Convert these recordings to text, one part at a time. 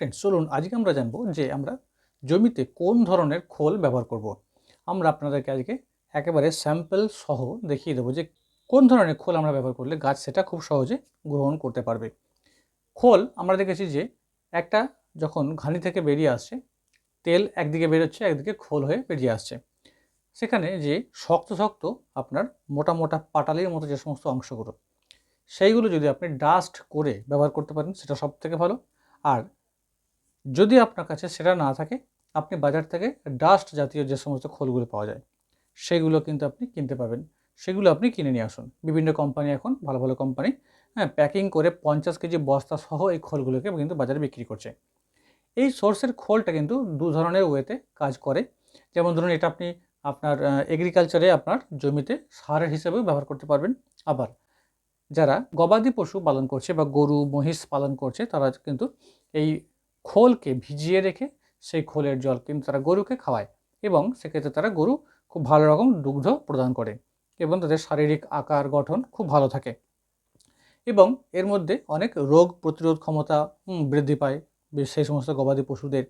Friends, চলুন আজকে আমরা জানবো যে আমরা জমিতে কোন ধরনের খোল ব্যবহার করব। আমরা আপনাদেরকে আজকে একেবারে স্যাম্পল সহ দেখিয়ে দেবো যে কোন ধরনের খোল আমরা ব্যবহার করলে গাছ সেটা খুব সহজে গ্রহণ করতে পারবে। খোল আমরা দেখেছি যে একটা যখন ঘানি থেকে বেরিয়ে আসছে, তেল একদিকে বেরোচ্ছে, একদিকে খোল হয়ে বেরিয়ে আসছে। সেখানে যে শক্ত শক্ত আপনার মোটা মোটা পাটালির মতো যে সমস্ত অংশগুলো, সেইগুলো যদি আপনি ডাস্ট করে ব্যবহার করতে পারেন সেটা সব থেকে ভালো। আর যদি আপনার কাছে সেটা না থাকে, আপনি বাজার থেকে ডাস্ট জাতীয় যে সমস্ত খোলগুলো পাওয়া যায় সেগুলো কিন্তু আপনি কিনতে পাবেন। সেগুলো আপনি কিনে নিয়ে আসুন। বিভিন্ন কোম্পানি এখন ভালো ভালো কোম্পানি প্যাকিং করে 50 কেজি বস্তা সহ এই খোলগুলোকে কিন্তু বাজারে বিক্রি করছে। এই সোর্সের খোলটা কিন্তু দু ধরনের ওয়েতে কাজ করে। যেমন ধরুন, এটা আপনি আপনার এগ্রিকালচারে আপনার জমিতে সার হিসেবেও ব্যবহার করতে পারবেন। আবার যারা গবাদি পশু পালন করছে বা গরু মহিষ পালন করছে, তারা কিন্তু এই খোলকে ভিজিয়ে রেখে সেই খোলের জল কিন্তু তারা গরুকে খাওয়ায়, এবং সেক্ষেত্রে তারা গরু খুব ভালো রকম দুগ্ধ প্রদান করে এবং তাদের শারীরিক আকার গঠন খুব ভালো থাকে, এবং এর মধ্যে অনেক রোগ প্রতিরোধ ক্ষমতা বৃদ্ধি পায়। সেই সমস্ত গবাদি পশুদের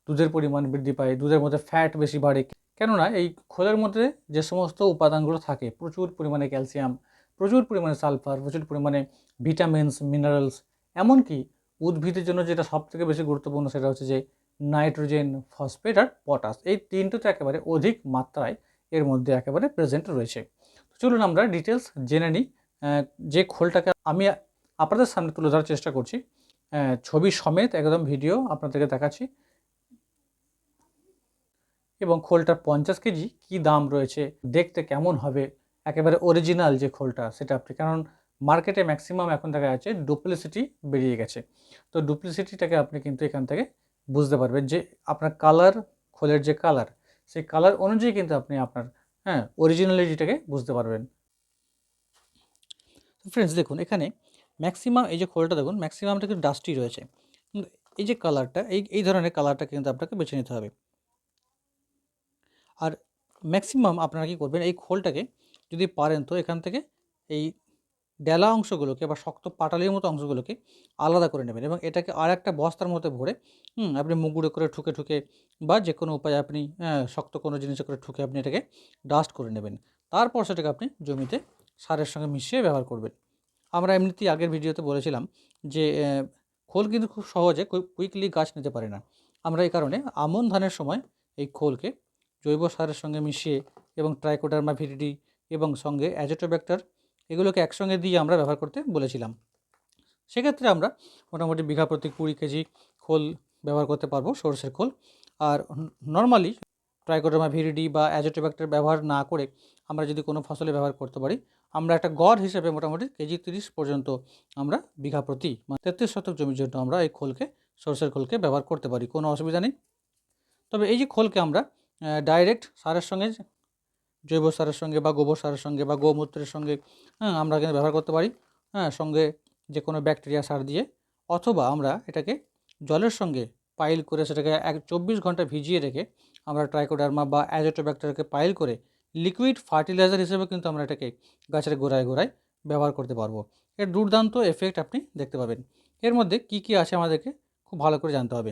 দুধের পরিমাণ বৃদ্ধি পায়, দুধের মধ্যে ফ্যাট বেশি বাড়ে। কেননা এই খোলের মধ্যে যে সমস্ত উপাদানগুলো থাকে, প্রচুর পরিমাণে ক্যালসিয়াম, প্রচুর পরিমাণে সালফার, প্রচুর পরিমাণে ভিটামিনস, মিনারেলস, এমনকি উদ্ভিদের জন্য যেটা সবথেকে বেশি গুরুত্বপূর্ণ সেটা হচ্ছে যে নাইট্রোজেন, ফসফেট আর পটাশ। এই তিনটে তো একেবারে অধিক মাত্রায় এর মধ্যে একেবারে প্রেজেন্ট রয়েছে। চলুন আমরা ডিটেলস জেনে নিই। যে খোলটাকে আমি আপনাদের সামনে তুলে ধরার চেষ্টা করছি, ছবি সমেত একদম ভিডিও আপনাদেরকে দেখাচ্ছি, এবং খোলটার 50 কেজি কী দাম রয়েছে, দেখতে কেমন হবে, একেবারে অরিজিনাল যে খোলটা সেটা আপনি, কারণ মার্কেটে ম্যাক্সিমাম এখন দেখা যাচ্ছে ডুপ্লিসিটি বেরিয়ে গেছে। তো ডুপ্লিসিটিটাকে আপনি কিন্তু এখান থেকে বুঝতে পারবেন যে আপনার কালার, খোলের যে কালার, সেই কালার অনুযায়ী কিন্তু আপনি আপনার অরিজিনালিটিটাকে বুঝতে পারবেন। ফ্রেন্ডস দেখুন, এখানে ম্যাক্সিমাম এই যে খোলটা দেখুন, ম্যাক্সিমামটা কিন্তু ডাস্টি রয়েছে। এই যে কালারটা, এই ধরনের কালারটা কিন্তু আপনাকে বেছে নিতে হবে। আর ম্যাক্সিমাম আপনারা কী করবেন, এই খোলটাকে যদি পারেন তো এখান থেকে এই ডেলা অংশগুলোকে বা শক্ত পাটালির মতো অংশগুলোকে আলাদা করে নেবেন, এবং এটাকে আর একটা বস্তার মধ্যে ভরে আপনি মুগুড়ে করে ঠুকে ঠুকে বা যে কোনো উপায়ে আপনি শক্ত কোনো জিনিসে করে ঠুকে আপনি এটাকে ডাস্ট করে নেবেন। তারপর সেটাকে আপনি জমিতে সারের সঙ্গে মিশিয়ে ব্যবহার করবেন। আমরা এমনিতেই আগের ভিডিওতে বলেছিলাম যে খোল কিন্তু খুব সহজে কুইকলি গাছ নিতে পারে না। আমরা এই কারণে আমন ধানের সময় এই খোলকে জৈব সারের সঙ্গে মিশিয়ে এবং ট্রাইকোডার্মা ভিরিডি এবং সঙ্গে অ্যাজোটোব্যাক্টর, এগুলোকে একসঙ্গে দিয়ে আমরা ব্যবহার করতে বলেছিলাম। সেক্ষেত্রে আমরা মোটামুটি বিঘা প্রতি 20 কেজি খোল ব্যবহার করতে পারবো, সরষের খোল। আর নর্মালি ট্রাইকোডার্মা ভিরিডি বা অ্যাজোটোব্যাক্টর ব্যবহার না করে আমরা যদি কোনো ফসলে ব্যবহার করতে পারি, আমরা একটা গড় হিসেবে মোটামুটি কেজি 30 পর্যন্ত আমরা বিঘা প্রতি 33 শতক জমির জন্য আমরা এই খোলকে, সরষের খোলকে ব্যবহার করতে পারি, কোনো অসুবিধা নেই। তবে এই যে খোলকে আমরা ডাইরেক্ট সারের সঙ্গে, জৈব সারের সঙ্গে বা গোবর সারের সঙ্গে বা গোমূত্রের সঙ্গে আমরা কিন্তু ব্যবহার করতে পারি, সঙ্গে যে কোনো ব্যাকটেরিয়া সার দিয়ে, অথবা আমরা এটাকে জলের সঙ্গে পাইল করে সেটাকে 24 ঘন্টা ভিজিয়ে রেখে আমরা ট্রাইকোডার্মা বা অ্যাজোটোব্যাক্টরকে পাইল করে লিকুইড ফার্টিলাইজার হিসেবে কিন্তু আমরা এটাকে গাছের গোড়ায় গোড়ায় ব্যবহার করতে পারবো। এর দুর্দান্ত এফেক্ট আপনি দেখতে পাবেন। এর মধ্যে কি কি আছে আমাদেরকে খুব ভালো করে জানতে হবে।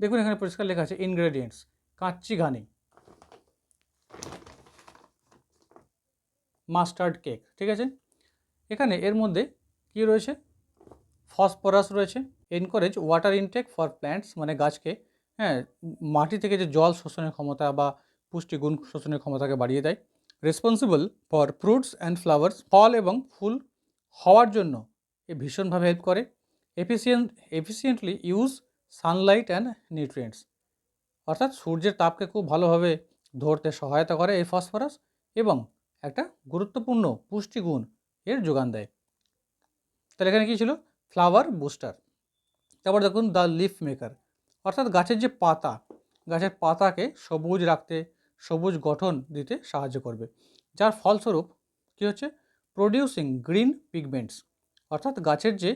দেখুন, এখানে পরিষ্কার লেখা আছে ইনগ্রেডিয়েন্টস: কাচ্চি ঘানি, মাস্টার্ড কেক, ঠিক আছে। এখানে এর মধ্যে কি রয়েছে, ফসফরাস রয়েছে। Encourage water intact for plants, মানে গাছকে মাটি থেকে যে জল শোষণের ক্ষমতা বা পুষ্টিগুণ শোষণের ক্ষমতাকে বাড়িয়ে দেয়। Responsible for fruits and flowers, ফল এবং ফুল হওয়ার জন্য এ ভীষণভাবে হেল্প করে। Efficiently use sunlight and nutrients, অর্থাৎ সূর্যের তাপকে খুব ভালোভাবে ধরতে সহায়তা করে এই ফসফরাস, এবং একটা গুরুত্বপূর্ণ পুষ্টিগুণ এর যোগান দেয়। তাহলে এখানে কী ছিল, ফ্লাওয়ার বুস্টার। তারপর দেখুন দ্য লিফ মেকার, অর্থাৎ গাছের যে পাতা, গাছের পাতাকে সবুজ রাখতে, সবুজ গঠন দিতে সাহায্য করবে, যার ফলস্বরূপ কী হচ্ছে, প্রডিউসিং গ্রিন পিগমেন্টস, অর্থাৎ গাছের যে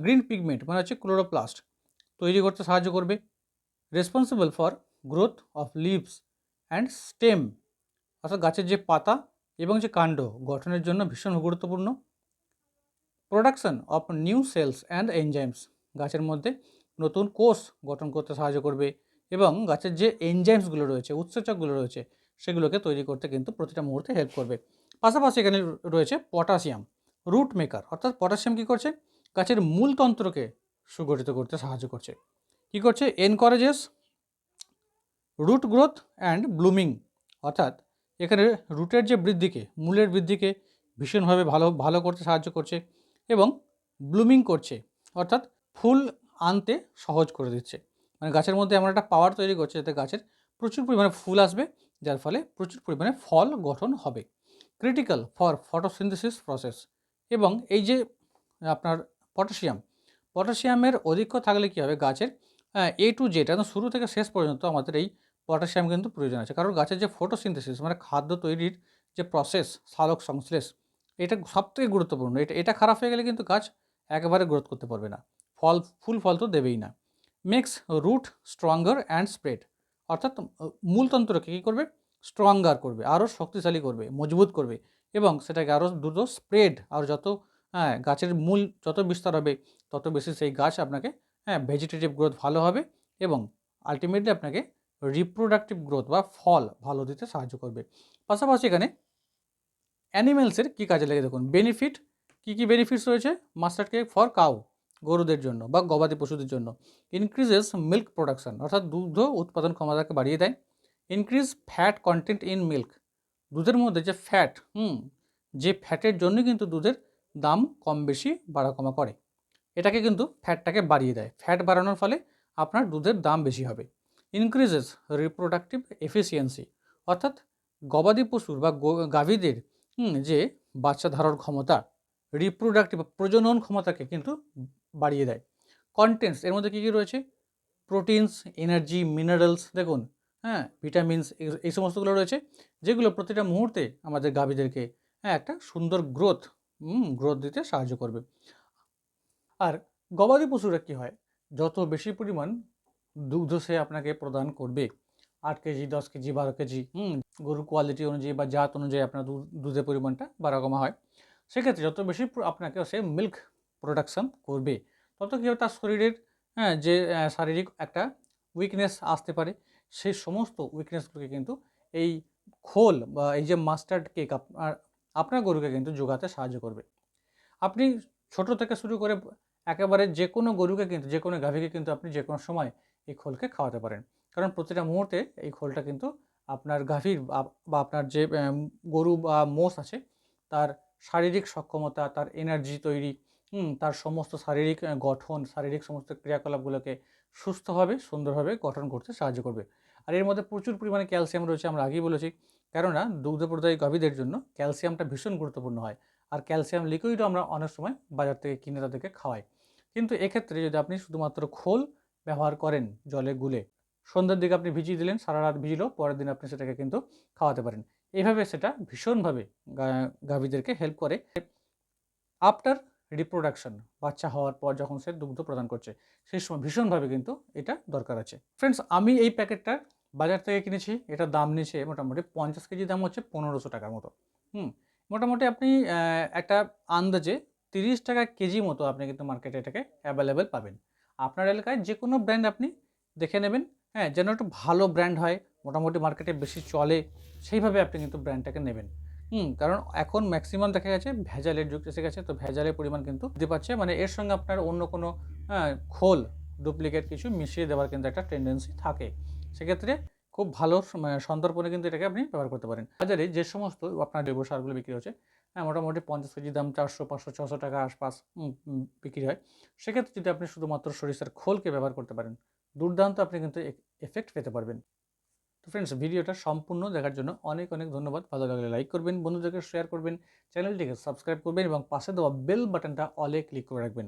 গ্রিন পিগমেন্ট মানে হচ্ছে ক্লোরোপ্লাস্ট তৈরি করতে সাহায্য করবে। Responsible for growth of leaves and stem, অর্থাৎ গাছের যে পাতা এবং যে কাণ্ড গঠনের জন্য ভীষণ গুরুত্বপূর্ণ। Production of new cells and enzymes, গাছের মধ্যে নতুন কোষ গঠন করতে সাহায্য করবে এবং গাছের যে এনজাইমসগুলো রয়েছে, উৎসেচকগুলো রয়েছে, সেগুলোকে তৈরি করতে কিন্তু প্রতিটা মুহূর্তে হেল্প করবে। পাশাপাশি এখানে রয়েছে পটাশিয়াম, রুট মেকার। অর্থাৎ পটাশিয়াম কী করছে, গাছের মূল তন্ত্রকে সুগঠিত করতে সাহায্য করছে। কী করছে, encourages root growth and blooming. অর্থাৎ এখানে রুটের যে বৃদ্ধিকে, মূলের বৃদ্ধিকে ভীষণভাবে ভালো করতে সাহায্য করছে এবং ব্লুমিং করছে, অর্থাৎ ফুল আনতে সহজ করে দিচ্ছে। মানে গাছের মধ্যে এমন একটা পাওয়ার তৈরি করছে যাতে গাছের প্রচুর পরিমাণে ফুল আসবে, যার ফলে প্রচুর পরিমাণে ফল গঠন হবে। Critical for photosynthesis process. এবং এই যে আপনার পটাশিয়ামের অধিক্য থাকলে কী হবে, গাছের A to Z একদম শুরু থেকে শেষ পর্যন্ত আমাদের এই পটাশিয়াম কিন্তু প্রয়োজন আছে। কারণ গাছের যে ফটোসিনথেসিস মানে খাদ্য তৈরির যে প্রসেস, সালোক সংশ্লেষ, এটা সবথেকে গুরুত্বপূর্ণ। এটা খারাপ হয়ে গেলে কিন্তু গাছ একেবারে গ্রোথ করতে পারবে না, ফুল ফল তো দেবেই না। Makes root stronger and spread. অর্থাৎ মূলতন্ত্রকে কী করবে, স্ট্রঙ্গার করবে, আরও শক্তিশালী করবে, মজবুত করবে এবং সেটাকে আরও দ্রুত স্প্রেড। আর যত গাছের মূল যত বিস্তার হবে তত বেশি সেই গাছ আপনাকে ভেজিটেটিভ গ্রোথ ভালো হবে এবং আলটিমেটলি আপনাকে রিপ্রোডাক্টিভ গ্রোথ বা ফল ভালো দিতে সাহায্য করবে। পাশাপাশি এখানে অ্যানিমেলসের কী কাজে লাগে দেখুন, বেনিফিট কী বেনিফিটস রয়েছে মাস্টার্ড কেক ফর কাউ, গরুদের জন্য বা গবাদি পশুদের জন্য। ইনক্রিজেস মিল্ক প্রোডাকশন, অর্থাৎ দুগ্ধ উৎপাদন ক্ষমতাকে বাড়িয়ে দেয়। Increase fat contained in milk, দুধের মধ্যে যে ফ্যাট, যে ফ্যাটের জন্য কিন্তু দুধের দাম কম বেশি বাড়া কমা করে, এটাকে কিন্তু ফ্যাটটাকে বাড়িয়ে দেয়। ফ্যাট বাড়ানোর ফলে আপনার দুধের দাম বেশি হবে। ইনক্রিজেস রিপ্রোডাক্টিভ এফিসিয়েন্সি, অর্থাৎ গবাদি পশুর বা গাভীদের যে বাচ্চা ধারণ ক্ষমতা, রিপ্রোডাক্টিভ প্রজনন ক্ষমতাকে কিন্তু বাড়িয়ে দেয়। কন্টেন্টস এর মধ্যে কী কী রয়েছে, প্রোটিনস, এনার্জি, মিনারেলস, দেখুন ভিটামিনস, এই সমস্তগুলো রয়েছে যেগুলো প্রতিটা মুহূর্তে আমাদের গাভীদেরকে একটা সুন্দর গ্রোথ দিতে সাহায্য করবে। আর গবাদি পশুরা কী হয়, যত বেশি পরিমাণ দুগ্ধ সে আপনাকে প্রদান করবে, 8 কেজি, 10 কেজি, 12 কেজি, গরুর কোয়ালিটি অনুযায়ী বা জাত অনুযায়ী আপনার দুধের পরিমাণটা বাড়া কমা হয়। সেক্ষেত্রে যত বেশি আপনাকে সে মিল্ক প্রোডাকশান করবে, তত কী হবে, তার শরীরের যে শারীরিক একটা উইকনেস আসতে পারে, সেই সমস্ত উইকনেসগুলোকে কিন্তু এই খোল বা এই যে মাস্টার্ড কেক আপনার গরুকে কিন্তু যোগাতে সাহায্য করবে। আপনি ছোট থেকে শুরু করে একেবারে যে কোনো গরুকে কিন্তু, যে কোনো গাভীকে কিন্তু আপনি যে কোনো সময় এই খোলকে খাওয়াতে পারেন। কারণ প্রতিটা মুহূর্তে এই খোলটা কিন্তু আপনার গাভীর বা আপনার যে গরু বা মোষ আছে তার শারীরিক সক্ষমতা, তার এনার্জি তৈরি, তার সমস্ত শারীরিক গঠন, শারীরিক সমস্ত ক্রিয়াকলাপগুলোকে সুস্থভাবে, সুন্দরভাবে গঠন করতে সাহায্য করবে। আর এর মধ্যে প্রচুর পরিমাণে ক্যালসিয়াম রয়েছে, আমরা আগেই বলেছি। কেননা দুগ্ধপ্রদায়ী গাভীদের জন্য ক্যালসিয়ামটা ভীষণ গুরুত্বপূর্ণ হয়। আর ক্যালসিয়াম লিকুইডও আমরা অনেক সময় বাজার থেকে কিনে তাদেরকে খাওয়াই। কিন্তু এক্ষেত্রে যদি আপনি শুধুমাত্র খোল ব্যবহার করেন জলে গুলে, সন্ধ্যের দিকে আপনি ভিজিয়ে দিলেন, সারা রাত ভিজলো, পরের দিন আপনি সেটাকে কিন্তু খাওয়াতে পারেন। এইভাবে সেটা ভীষণভাবে গাভীদেরকে হেল্প করে আফটার রিপ্রোডাকশন, বাচ্চা হওয়ার পর যখন সে দুগ্ধ প্রদান করছে সেই সময় ভীষণভাবে কিন্তু এটা দরকার আছে। ফ্রেন্ডস, আমি এই প্যাকেটটা বাজার থেকে কিনেছি, এটার দাম নিয়েছে মোটামুটি 50 কেজি, দাম হচ্ছে 1500 টাকার মতো। মোটামুটি আপনি একটা আন্দাজে 30 টাকা কেজি মতো আপনি কিন্তু মার্কেটে এটাকে অ্যাভেলেবেল পাবেন। আপনার এলাকায় যে কোনো ব্র্যান্ড আপনি দেখে নেবেন, যেন একটু ভালো ব্র্যান্ড হয়, মোটামুটি মার্কেটে বেশি চলে, সেইভাবে আপনি কিন্তু ব্র্যান্ডটাকে নেবেন। কারণ এখন ম্যাক্সিমাম দেখা গেছে ভেজালের যুগ এসে গেছে, তো ভেজালের পরিমাণ কিন্তু বৃদ্ধি পাচ্ছে। মানে এর সঙ্গে আপনার অন্য কোনো খোল, ডুপ্লিকেট কিছু মিশিয়ে দেওয়ার কিন্তু একটা টেন্ডেন্সি থাকে। সেক্ষেত্রে খুব ভালো সন্তর্পণে কিন্তু এটাকে আপনি ব্যবহার করতে পারেন। বাজারে যে সমস্ত আপনার জৈব সারগুলো বিক্রি হচ্ছে, মোটামুটি 50 কেজি দাম 400, 500, 600 টাকা আশপাশ বিক্রি হয়। সেক্ষেত্রে যদি আপনি শুধুমাত্র সরিষার খোলকে ব্যবহার করতে পারেন, দুর্দান্ত আপনি কিন্তু এফেক্ট পেতে পারবেন। তো ফ্রেন্ডস, ভিডিওটা সম্পূর্ণ দেখার জন্য অনেক অনেক ধন্যবাদ। ভালো লাগলে লাইক করবেন, বন্ধুদেরকে শেয়ার করবেন, চ্যানেলটিকে সাবস্ক্রাইব করবেন এবং পাশে দেওয়া বেল বাটনটা অলে ক্লিক করে রাখবেন।